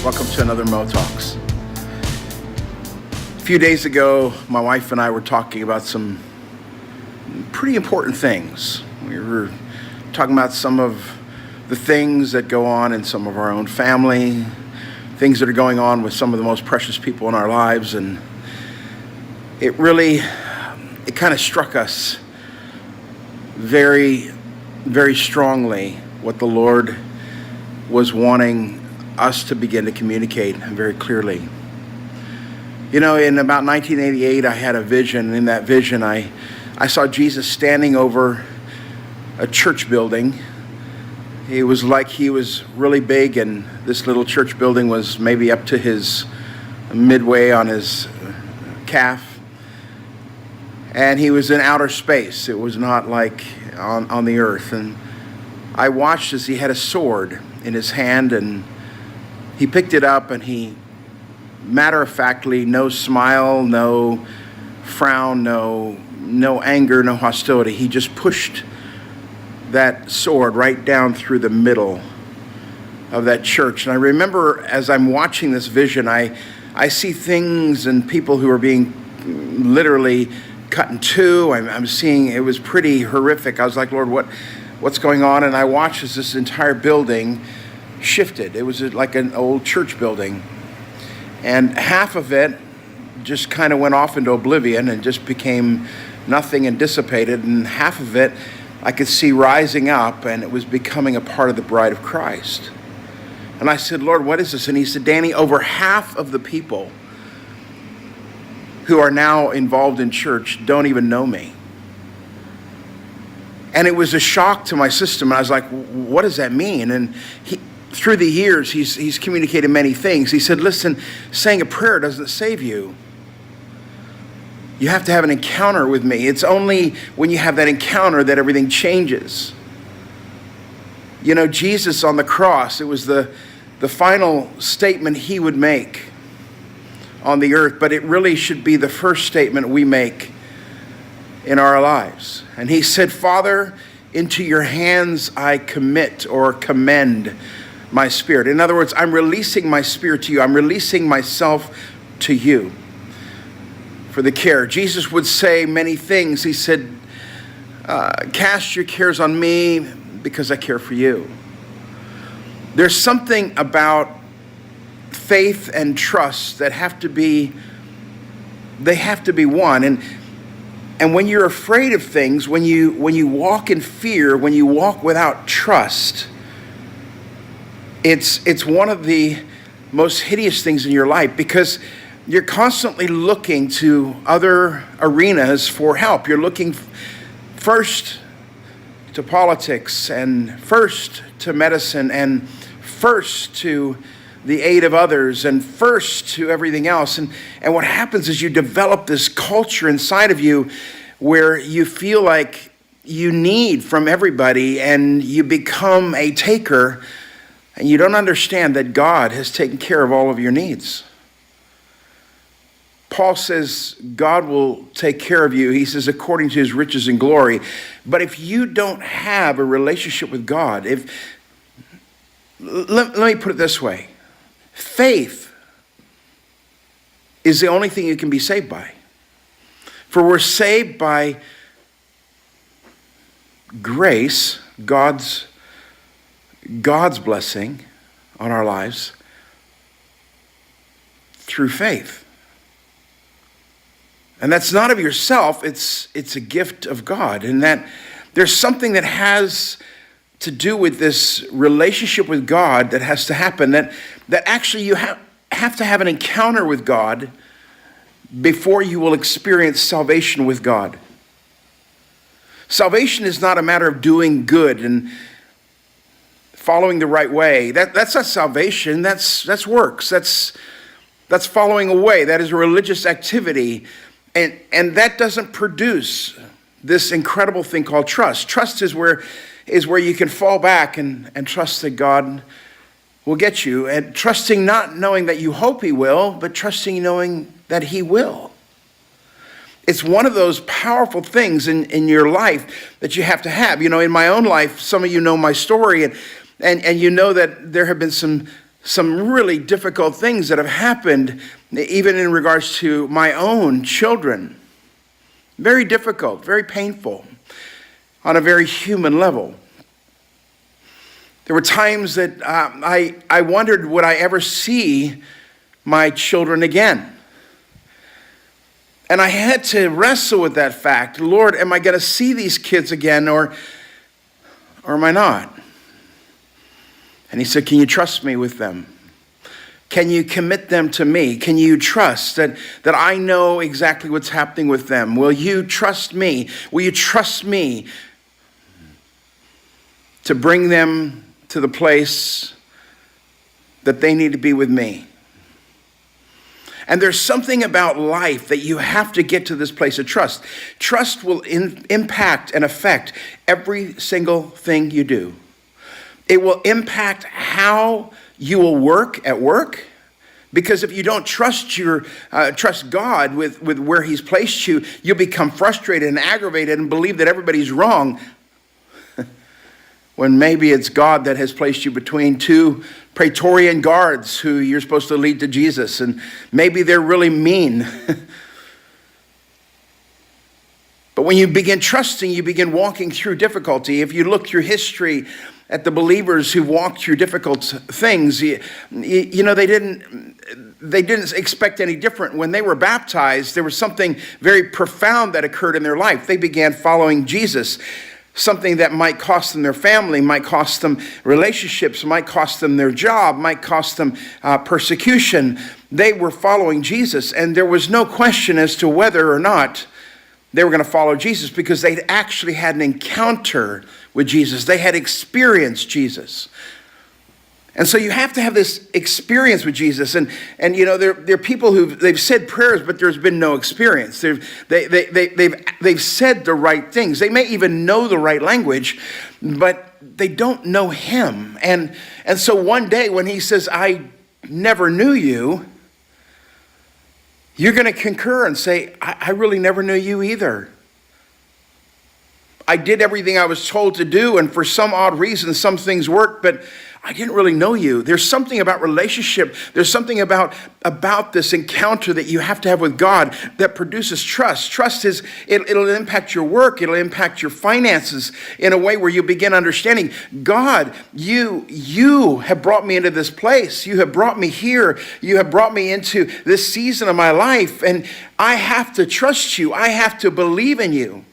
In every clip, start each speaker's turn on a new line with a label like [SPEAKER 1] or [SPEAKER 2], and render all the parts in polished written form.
[SPEAKER 1] Welcome to another MOWTalks. A few days ago, my wife and I were talking about some pretty important things. We were talking about some of the things that go on in some of our own family, things that are going on with some of the most precious people in our lives, and it kind of struck us very, very strongly what the Lord was wanting us to begin to communicate very clearly. You know, in about 1988, I had a vision, and in that vision, I saw Jesus standing over a church building. It was like he was really big, and this little church building was maybe up to his midway on his calf. And he was in outer space. It was not like on the earth. And I watched as he had a sword in his hand, and he picked it up, and he, matter-of-factly, no smile, no frown, no anger, no hostility. He just pushed that sword right down through the middle of that church. And I remember as I'm watching this vision, I see things and people who are being literally cut in two. I'm seeing, it was pretty horrific. I was like, Lord, what's going on? And I watched as this entire building shifted. It was like an old church building, and half of it just kind of went off into oblivion and just became nothing and dissipated, and half of it I could see rising up, and it was becoming a part of the bride of Christ. And I said, Lord, what is this? And he said, Danny, over half of the people who are now involved in church don't even know me. And it was a shock to my system. And I was like, what does that mean? And through the years, he's communicated many things. He said, listen, saying a prayer doesn't save you. You have to have an encounter with me. It's only when you have that encounter that everything changes. You know, Jesus on the cross, it was the final statement he would make on the earth, but it really should be the first statement we make in our lives. And he said, Father, into your hands I commit or commend my spirit. In other words, I'm releasing my spirit to you. I'm releasing myself to you for the care. Jesus would say many things. He said, cast your cares on me because I care for you. There's something about faith and trust that have to be one. And when you're afraid of things, when you walk in fear, when you walk without trust, it's one of the most hideous things in your life, because you're constantly looking to other arenas for help. You're looking first to politics, and first to medicine, and first to the aid of others, and first to everything else. And what happens is you develop this culture inside of you where you feel like you need from everybody, and you become a taker, and you don't understand that God has taken care of all of your needs. Paul says God will take care of you. He says according to his riches and glory. But if you don't have a relationship with God, let me put it this way. Faith is the only thing you can be saved by. For we're saved by grace, God's blessing on our lives through faith. And that's not of yourself, it's a gift of God. And that there's something that has to do with this relationship with God that has to happen, that actually you have to have an encounter with God before you will experience salvation with God. Salvation is not a matter of doing good and following the right way. That's not salvation, that's works. That's following a way. That is a religious activity. And that doesn't produce this incredible thing called trust. Trust is where you can fall back and trust that God will get you. And trusting not knowing that you hope he will, but trusting knowing that he will. It's one of those powerful things in your life that you have to have. You know, in my own life, some of you know my story, and you know that there have been some some really difficult things that have happened, even in regards to my own children. Very difficult, very painful, on a very human level. There were times that I wondered, would I ever see my children again? And I had to wrestle with that fact. Lord, am I going to see these kids again, or am I not? And he said, can you trust me with them? Can you commit them to me? Can you trust that I know exactly what's happening with them? Will you trust me? Will you trust me to bring them to the place that they need to be with me? And there's something about life that you have to get to this place of trust. Trust will impact and affect every single thing you do. It will impact how you will work at work. Because if you don't trust God with where he's placed you, you'll become frustrated and aggravated and believe that everybody's wrong. When maybe it's God that has placed you between two Praetorian guards who you're supposed to lead to Jesus. And maybe they're really mean. But when you begin trusting, you begin walking through difficulty. If you look through history at the believers who walked through difficult things, you know, they didn't expect any different. When they were baptized, there was something very profound that occurred in their life. They began following Jesus. Something that might cost them their family, might cost them relationships, might cost them their job, might cost them persecution. They were following Jesus, and there was no question as to whether or not they were going to follow Jesus, because they'd actually had an encounter with Jesus. They had experienced Jesus. And so you have to have this experience with Jesus. And you know, there are people they've said prayers, but there's been no experience. They've said the right things. They may even know the right language, but they don't know him. And so one day when he says, I never knew you, you're going to concur and say, I really never knew you either. I did everything I was told to do, and for some odd reason, some things worked, but I didn't really know you. There's something about relationship. There's something about this encounter that you have to have with God that produces trust. Trust is, it'll impact your work. It'll impact your finances in a way where you begin understanding, God, you have brought me into this place. You have brought me here. You have brought me into this season of my life, and I have to trust you. I have to believe in you.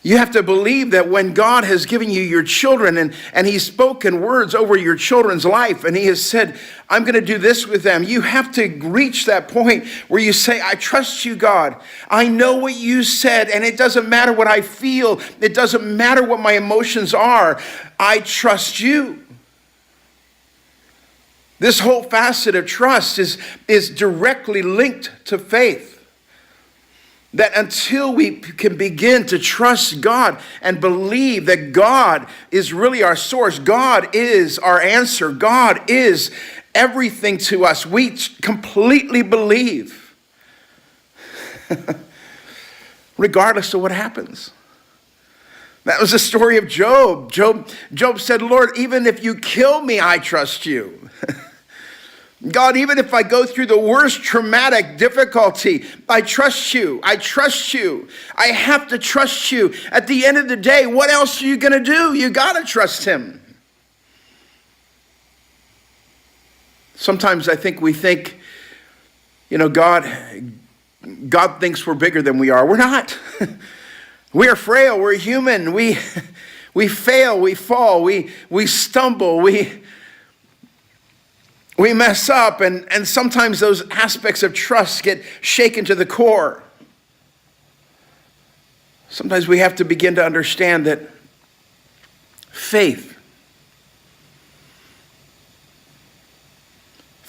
[SPEAKER 1] You have to believe that when God has given you your children and he's spoken words over your children's life and he has said, I'm going to do this with them. You have to reach that point where you say, I trust you, God. I know what you said, and it doesn't matter what I feel. It doesn't matter what my emotions are. I trust you. This whole facet of trust is directly linked to faith. That until we can begin to trust God and believe that God is really our source, God is our answer, God is everything to us, we completely believe, regardless of what happens. That was the story of Job. Job said, Lord, even if you kill me, I trust you. God, even if I go through the worst traumatic difficulty, I trust you. I trust you. I have to trust you. At the end of the day, what else are you going to do? You got to trust him. Sometimes I think we think, you know, God thinks we're bigger than we are. We're not. We are frail. We're human. We fail. We fall. We stumble. We mess up, and sometimes those aspects of trust get shaken to the core. Sometimes we have to begin to understand that faith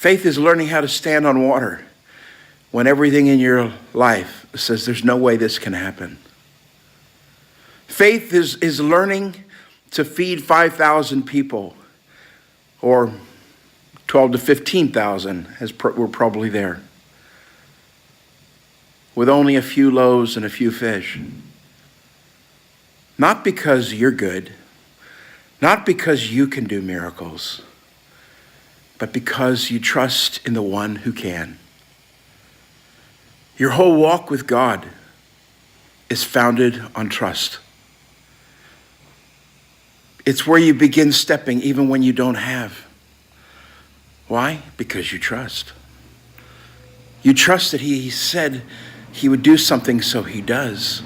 [SPEAKER 1] is learning how to stand on water when everything in your life says there's no way this can happen. Faith is learning to feed 5,000 people, or 12 to 15,000, we're probably there, with only a few loaves and a few fish. Not because you're good, not because you can do miracles, but because you trust in the one who can. Your whole walk with God is founded on trust. It's where you begin stepping even when you don't have. Why? Because you trust. You trust that he said he would do something, so he does.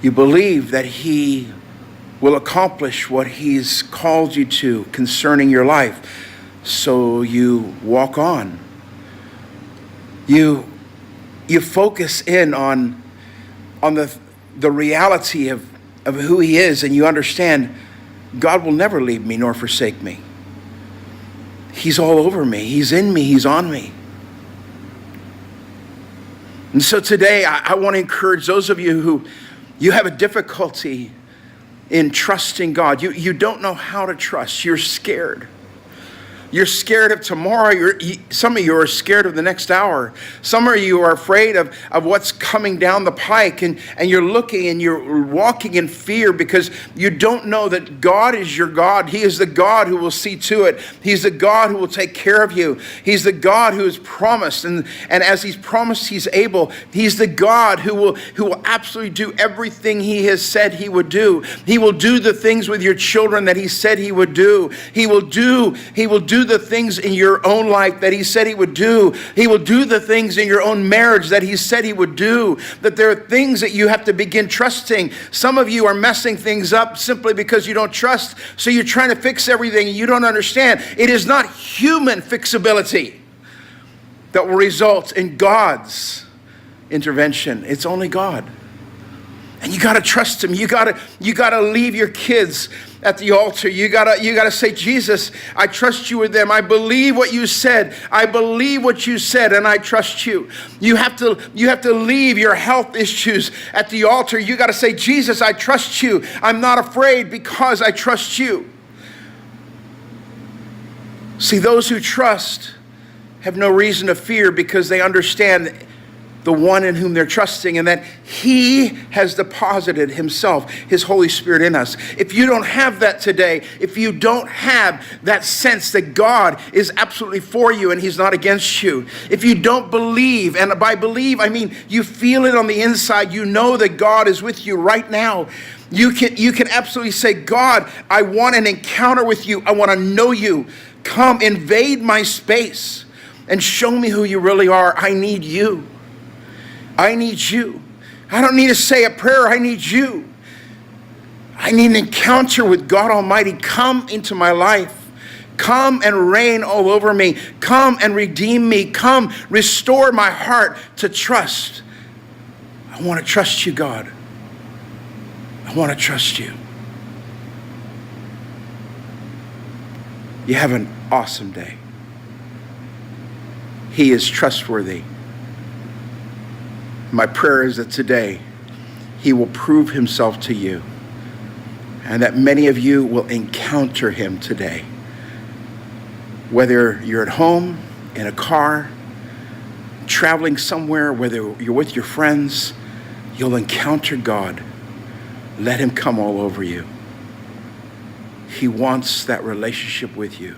[SPEAKER 1] You believe that he will accomplish what he's called you to concerning your life, so you walk on. You focus in on the reality of who he is, and you understand God will never leave me nor forsake me. He's all over me. He's in me. He's on me. And so today, I want to encourage those of you who you have a difficulty in trusting God. You don't know how to trust. You're scared. You're scared of tomorrow. Some of you are scared of the next hour. Some of you are afraid of what's coming down the pike. And you're looking and you're walking in fear because you don't know that God is your God. He is the God who will see to it. He's the God who will take care of you. He's the God who has promised. And as he's promised, he's able. He's the God who will absolutely do everything he has said he would do. He will do the things with your children that he said he would do. He will do the things in your own life that he said he would do. He will do the things in your own marriage that he said he would do. That there are things that you have to begin trusting. Some of you are messing things up simply because you don't trust. So you're trying to fix everything and you don't understand. It is not human fixability that will result in God's intervention. It's only God. And you got to trust him. You got to leave your kids at the altar. You got to say, Jesus, I trust you with them. I believe what you said. I believe what you said, and I trust you. You have to leave your health issues at the altar. You got to say, Jesus, I trust you. I'm not afraid because I trust you. See, those who trust have no reason to fear because they understand the one in whom they're trusting, and that he has deposited himself, his Holy Spirit in us. If you don't have that today, if you don't have that sense that God is absolutely for you and he's not against you, if you don't believe, and by believe, I mean you feel it on the inside, you know that God is with you right now, you can absolutely say, God, I want an encounter with you. I want to know you. Come, invade my space and show me who you really are. I need you. I need you. I don't need to say a prayer. I need you. I need an encounter with God Almighty. Come into my life. Come and reign all over me. Come and redeem me. Come restore my heart to trust. I want to trust you, God. I want to trust you. You have an awesome day. He is trustworthy. My prayer is that today he will prove himself to you and that many of you will encounter him today. Whether you're at home, in a car, traveling somewhere, whether you're with your friends, you'll encounter God. Let him come all over you. He wants that relationship with you.